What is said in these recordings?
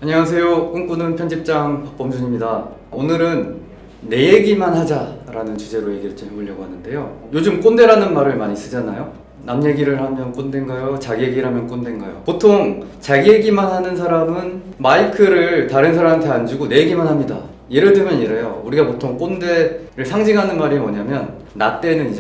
안녕하세요. 꿈꾸는 편집장 박범준입니다. 오늘은 내 얘기만 하자라는 주제로 얘기를 좀 해보려고 하는데요. 요즘 꼰대라는 말을 많이 쓰잖아요. 남 얘기를 하면 꼰대인가요? 자기 얘기를 하면 꼰대인가요? 보통 자기 얘기만 하는 사람은 마이크를 다른 사람한테 안 주고 내 얘기만 합니다. 예를 들면 이래요. 우리가 보통 꼰대를 상징하는 말이 뭐냐면 나 때는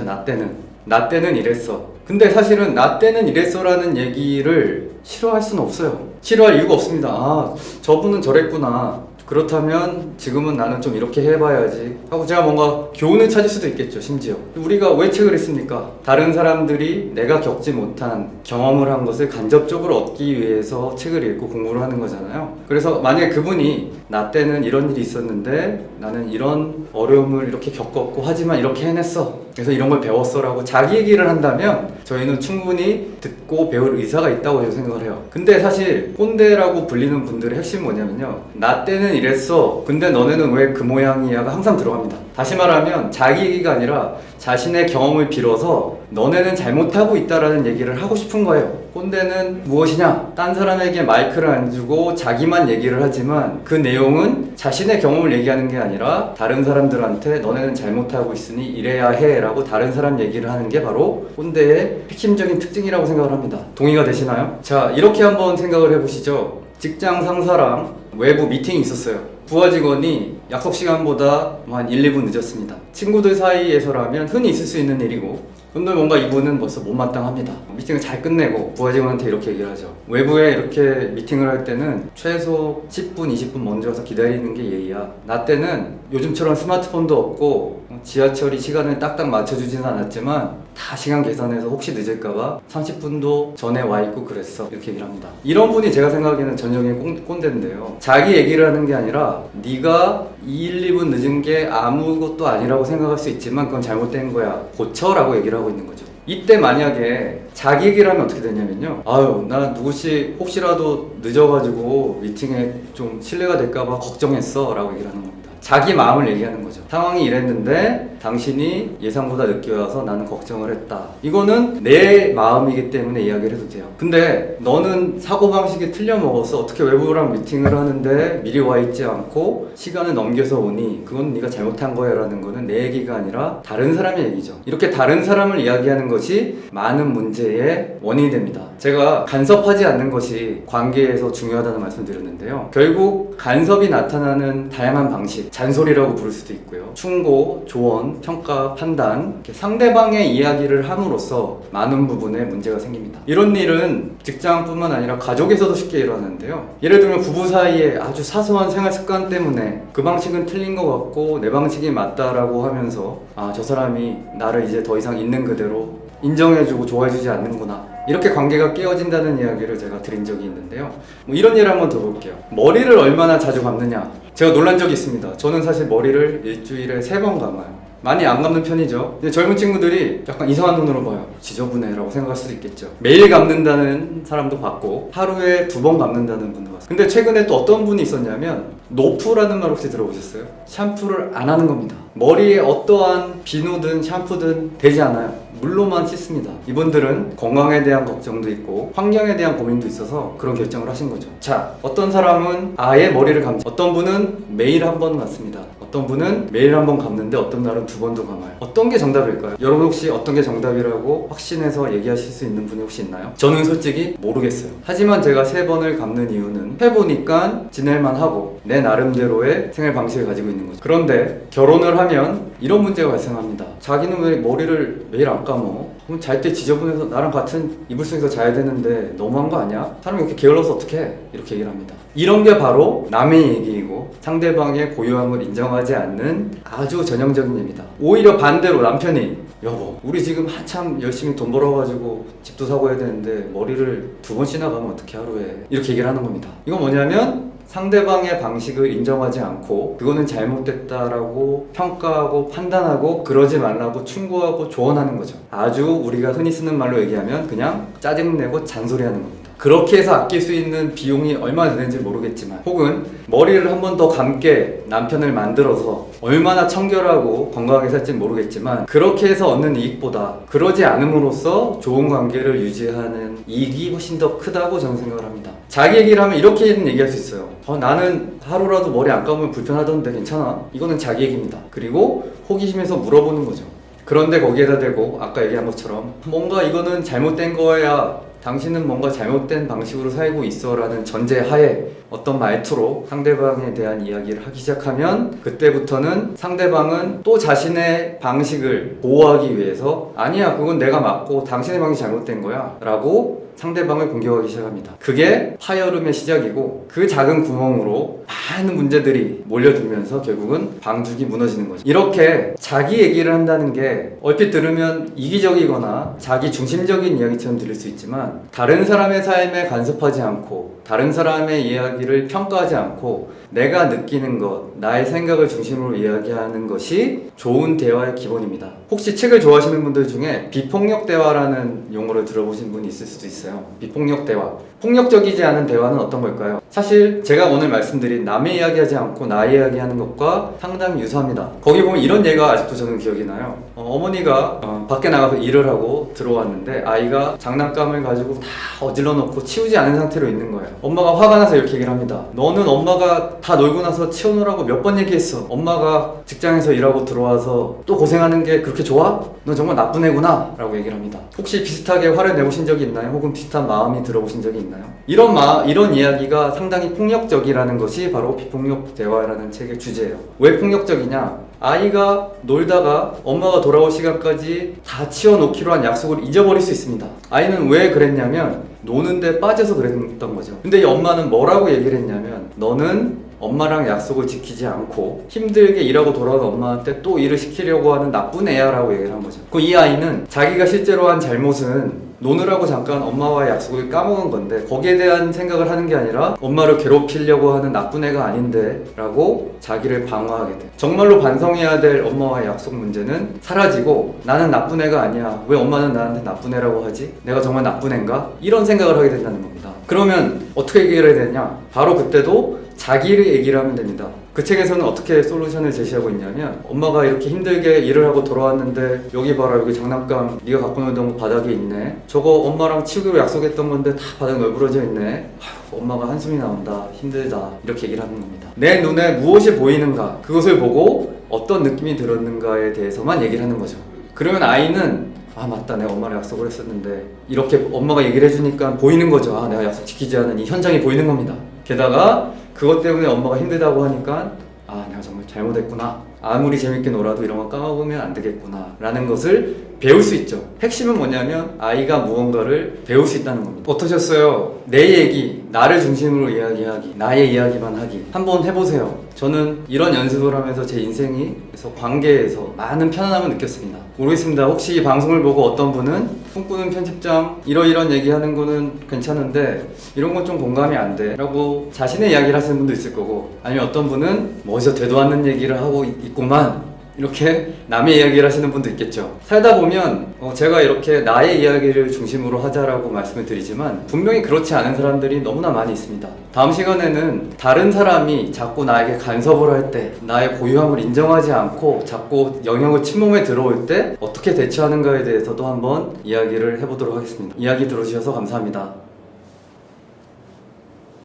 이랬어. 근데 사실은 나 때는 이랬어라는 얘기를 싫어할 수는 없어요. 싫어할 이유가 없습니다. 아, 저분은 저랬구나. 그렇다면 지금은 나는 좀 이렇게 해봐야지 하고 제가 뭔가 교훈을 찾을 수도 있겠죠. 심지어 우리가 왜 책을 읽습니까? 다른 사람들이 내가 겪지 못한 경험을 한 것을 간접적으로 얻기 위해서 책을 읽고 공부를 하는 거잖아요. 그래서 만약에 그분이 나 때는 이런 일이 있었는데 나는 이런 어려움을 이렇게 겪었고 하지만 이렇게 해냈어, 그래서 이런 걸 배웠어 라고 자기 얘기를 한다면 저희는 충분히 듣고 배울 의사가 있다고 저는 생각을 해요. 근데 사실 꼰대라고 불리는 분들의 핵심은 뭐냐면요, 나 때는 이랬어 근데 너네는 왜 그 모양이야가 항상 들어갑니다. 다시 말하면 자기 얘기가 아니라 자신의 경험을 빌어서 너네는 잘못하고 있다라는 얘기를 하고 싶은 거예요. 꼰대는 무엇이냐? 딴 사람에게 마이크를 안 주고 자기만 얘기를 하지만 그 내용은 자신의 경험을 얘기하는 게 아니라 다른 사람들한테 너네는 잘못하고 있으니 이래야 해 라고 다른 사람 얘기를 하는 게 바로 꼰대의 핵심적인 특징이라고 생각을 합니다. 동의가 되시나요? 자, 이렇게 한번 생각을 해보시죠. 직장 상사랑 외부 미팅이 있었어요. 부하 직원이 약속 시간보다 한 1, 2분 늦었습니다. 친구들 사이에서라면 흔히 있을 수 있는 일이고, 근데 뭔가 이분은 벌써 못마땅합니다. 미팅을 잘 끝내고 부하 직원한테 이렇게 얘기를 하죠. 외부에 이렇게 미팅을 할 때는 최소 10분, 20분 먼저 와서 기다리는 게 예의야. 나 때는 요즘처럼 스마트폰도 없고 지하철이 시간을 딱딱 맞춰주지는 않았지만 다 시간 계산해서 혹시 늦을까봐 30분도 전에 와 있고 그랬어. 이렇게 얘기를 합니다. 이런 분이 제가 생각하기에는 전형의 꼰대인데요. 자기 얘기를 하는 게 아니라 네가 1, 2분 늦은 게 아무것도 아니라고 생각할 수 있지만 그건 잘못된 거야. 고쳐라고 얘기를 하고 있는 거죠. 이때 만약에 자기 얘기를 하면 어떻게 되냐면요, 아유, 나 누구씨 혹시라도 늦어가지고 미팅에 좀 실례가 될까봐 걱정했어 라고 얘기를 하는 겁니다. 자기 마음을 얘기하는 거죠. 상황이 이랬는데 당신이 예상보다 늦게 와서 나는 걱정을 했다. 이거는 내 마음이기 때문에 이야기를 해도 돼요. 근데 너는 사고방식이 틀려 먹어서 어떻게 외부랑 미팅을 하는데 미리 와 있지 않고 시간을 넘겨서 오니 그건 네가 잘못한 거야 라는 거는 내 얘기가 아니라 다른 사람의 얘기죠. 이렇게 다른 사람을 이야기하는 것이 많은 문제의 원인이 됩니다. 제가 간섭하지 않는 것이 관계에서 중요하다는 말씀을 드렸는데요. 결국 간섭이 나타나는 다양한 방식, 잔소리라고 부를 수도 있고요. 충고, 조언, 평가, 판단, 상대방의 이야기를 함으로써 많은 부분에 문제가 생깁니다. 이런 일은 직장뿐만 아니라 가족에서도 쉽게 일어나는데요. 예를 들면 부부 사이에 아주 사소한 생활 습관 때문에 그 방식은 틀린 것 같고 내 방식이 맞다라고 하면서 아, 저 사람이 나를 이제 더 이상 있는 그대로 인정해주고 좋아해주지 않는구나, 이렇게 관계가 깨어진다는 이야기를 제가 드린 적이 있는데요. 이런 예를 한번 더 볼게요. 머리를 얼마나 자주 감느냐. 제가 놀란 적이 있습니다. 저는 사실 머리를 일주일에 3번 감아요. 많이 안 감는 편이죠. 근데 젊은 친구들이 약간 이상한 눈으로 봐요. 지저분해 라고 생각할 수도 있겠죠. 매일 감는다는 사람도 봤고 하루에 2번 감는다는 분도 봤어요. 근데 최근에 또 어떤 분이 있었냐면 노프라는 말 혹시 들어보셨어요? 샴푸를 안 하는 겁니다. 머리에 어떠한 비누든 샴푸든 되지 않아요. 물로만 씻습니다. 이분들은 건강에 대한 걱정도 있고 환경에 대한 고민도 있어서 그런 결정을 하신 거죠. 자, 어떤 사람은 아예 머리를 감지, 어떤 분은 매일 한 번 감습니다. 어떤 분은 매일 한 번 감는데 어떤 날은 2번도 감아요. 어떤 게 정답일까요? 여러분 혹시 어떤 게 정답이라고 확신해서 얘기하실 수 있는 분이 혹시 있나요? 저는 솔직히 모르겠어요. 하지만 제가 3번을 감는 이유는 해보니까 지낼만 하고 내 나름대로의 생활 방식을 가지고 있는 거죠. 그런데 결혼을 하면 이런 문제가 발생합니다. 자기는 왜 머리를 매일 안 감어? 그럼 잘 때 지저분해서 나랑 같은 이불 속에서 자야 되는데 너무한 거 아니야? 사람이 이렇게 게을러서 어떡해? 이렇게 얘기를 합니다. 이런 게 바로 남의 얘기이고 상대방의 고유함을 인정하지 않는 아주 전형적인 예입니다. 오히려 반대로 남편이 여보, 우리 지금 한참 열심히 돈 벌어가지고 집도 사고 해야 되는데 머리를 2번씩이나 가면 어떻게 하루에, 이렇게 얘기를 하는 겁니다. 이건 뭐냐면 상대방의 방식을 인정하지 않고 그거는 잘못됐다라고 평가하고 판단하고 그러지 말라고 충고하고 조언하는 거죠. 아주 우리가 흔히 쓰는 말로 얘기하면 그냥 짜증내고 잔소리하는 겁니다. 그렇게 해서 아낄 수 있는 비용이 얼마나 되는지 모르겠지만, 혹은 머리를 한 번 더 감게 남편을 만들어서 얼마나 청결하고 건강하게 살지는 모르겠지만 그렇게 해서 얻는 이익보다 그러지 않음으로써 좋은 관계를 유지하는 이익이 훨씬 더 크다고 저는 생각을 합니다. 자기 얘기를 하면 이렇게 얘기할 수 있어요. 나는 하루라도 머리 안 감으면 불편하던데 괜찮아? 이거는 자기 얘기입니다. 그리고 호기심에서 물어보는 거죠. 그런데 거기에다 대고 아까 얘기한 것처럼 뭔가 이거는 잘못된 거야, 당신은 뭔가 잘못된 방식으로 살고 있어 라는 전제하에 어떤 말투로 상대방에 대한 이야기를 하기 시작하면 그때부터는 상대방은 또 자신의 방식을 보호하기 위해서 아니야, 그건 내가 맞고 당신의 방식이 잘못된 거야 라고 상대방을 공격하기 시작합니다. 그게 파열음의 시작이고 그 작은 구멍으로 많은 문제들이 몰려들면서 결국은 방죽이 무너지는 거죠. 이렇게 자기 얘기를 한다는 게 얼핏 들으면 이기적이거나 자기 중심적인 이야기처럼 들릴 수 있지만 다른 사람의 삶에 간섭하지 않고 다른 사람의 이야기를 평가하지 않고 내가 느끼는 것, 나의 생각을 중심으로 이야기하는 것이 좋은 대화의 기본입니다. 혹시 책을 좋아하시는 분들 중에 비폭력 대화라는 용어를 들어보신 분이 있을 수도 있어요. 비폭력 대화. 폭력적이지 않은 대화는 어떤 걸까요? 사실 제가 오늘 말씀드린 남의 이야기하지 않고 나의 이야기하는 것과 상당히 유사합니다. 거기 보면 이런 예가 아직도 저는 기억이 나요. 어머니가 밖에 나가서 일을 하고 들어왔는데 아이가 장난감을 가지고 다 어질러 놓고 치우지 않은 상태로 있는 거예요. 엄마가 화가 나서 이렇게 얘기를 합니다. 너는 엄마가 다 놀고 나서 치워놓으라고 몇 번 얘기했어. 엄마가 직장에서 일하고 들어와서 또 고생하는 게 그렇게 좋아? 너 정말 나쁜 애구나 라고 얘기를 합니다. 혹시 비슷하게 화를 내보신 적이 있나요? 혹은 비슷한 마음이 들어보신 적이 있나요? 이런 이야기가 상당히 폭력적이라는 것이 바로 비폭력 대화라는 책의 주제예요. 왜 폭력적이냐? 아이가 놀다가 엄마가 돌아올 시간까지 다 치워놓기로 한 약속을 잊어버릴 수 있습니다. 아이는 왜 그랬냐면 노는데 빠져서 그랬던 거죠. 근데 이 엄마는 뭐라고 얘기를 했냐면 너는 엄마랑 약속을 지키지 않고 힘들게 일하고 돌아온 엄마한테 또 일을 시키려고 하는 나쁜 애야 라고 얘기를 한 거죠. 이 아이는 자기가 실제로 한 잘못은 노느라고 잠깐 엄마와의 약속을 까먹은 건데 거기에 대한 생각을 하는 게 아니라 엄마를 괴롭히려고 하는 나쁜 애가 아닌데 라고 자기를 방어하게 돼. 정말로 반성해야 될 엄마와의 약속 문제는 사라지고 나는 나쁜 애가 아니야, 왜 엄마는 나한테 나쁜 애라고 하지? 내가 정말 나쁜 애인가? 이런 생각을 하게 된다는 겁니다. 그러면 어떻게 얘기를 해야 되냐? 바로 그때도 자기를 얘기를 하면 됩니다. 그 책에서는 어떻게 솔루션을 제시하고 있냐면 엄마가 이렇게 힘들게 일을 하고 돌아왔는데 여기 봐라, 여기 장난감 네가 갖고 놀던 거 바닥에 있네. 저거 엄마랑 치우기로 약속했던 건데 다 바닥에 널브러져 있네. 엄마가 한숨이 나온다, 힘들다, 이렇게 얘기를 하는 겁니다. 내 눈에 무엇이 보이는가, 그것을 보고 어떤 느낌이 들었는가에 대해서만 얘기를 하는 거죠. 그러면 아이는 아 맞다, 내가 엄마랑 약속을 했었는데 이렇게 엄마가 얘기를 해주니까 보이는 거죠. 아 내가 약속 지키지 않은 이 현장이 보이는 겁니다. 게다가 그것 때문에 엄마가 힘들다고 하니까 아 내가 정말 잘못했구나, 아무리 재밌게 놀아도 이런 거 까먹으면 안 되겠구나 라는 것을 배울 수 있죠. 핵심은 뭐냐면 아이가 무언가를 배울 수 있다는 겁니다. 어떠셨어요? 내 얘기, 나를 중심으로 이야기하기, 나의 이야기만 하기 한번 해보세요. 저는 이런 연습을 하면서 제 인생에서 관계에서 많은 편안함을 느꼈습니다. 모르겠습니다. 혹시 이 방송을 보고 어떤 분은 꿈꾸는 편집장 이러이런 얘기하는 거는 괜찮은데 이런 건 좀 공감이 안 돼 라고 자신의 이야기를 하시는 분도 있을 거고, 아니면 어떤 분은 뭐 어디서 되도 않는 얘기를 하고 있구만 이렇게 남의 이야기를 하시는 분도 있겠죠. 살다 보면 제가 이렇게 나의 이야기를 중심으로 하자라고 말씀을 드리지만 분명히 그렇지 않은 사람들이 너무나 많이 있습니다. 다음 시간에는 다른 사람이 자꾸 나에게 간섭을 할 때, 나의 고유함을 인정하지 않고 자꾸 영역을 침범해 들어올 때 어떻게 대처하는가에 대해서도 한번 이야기를 해보도록 하겠습니다. 이야기 들어주셔서 감사합니다.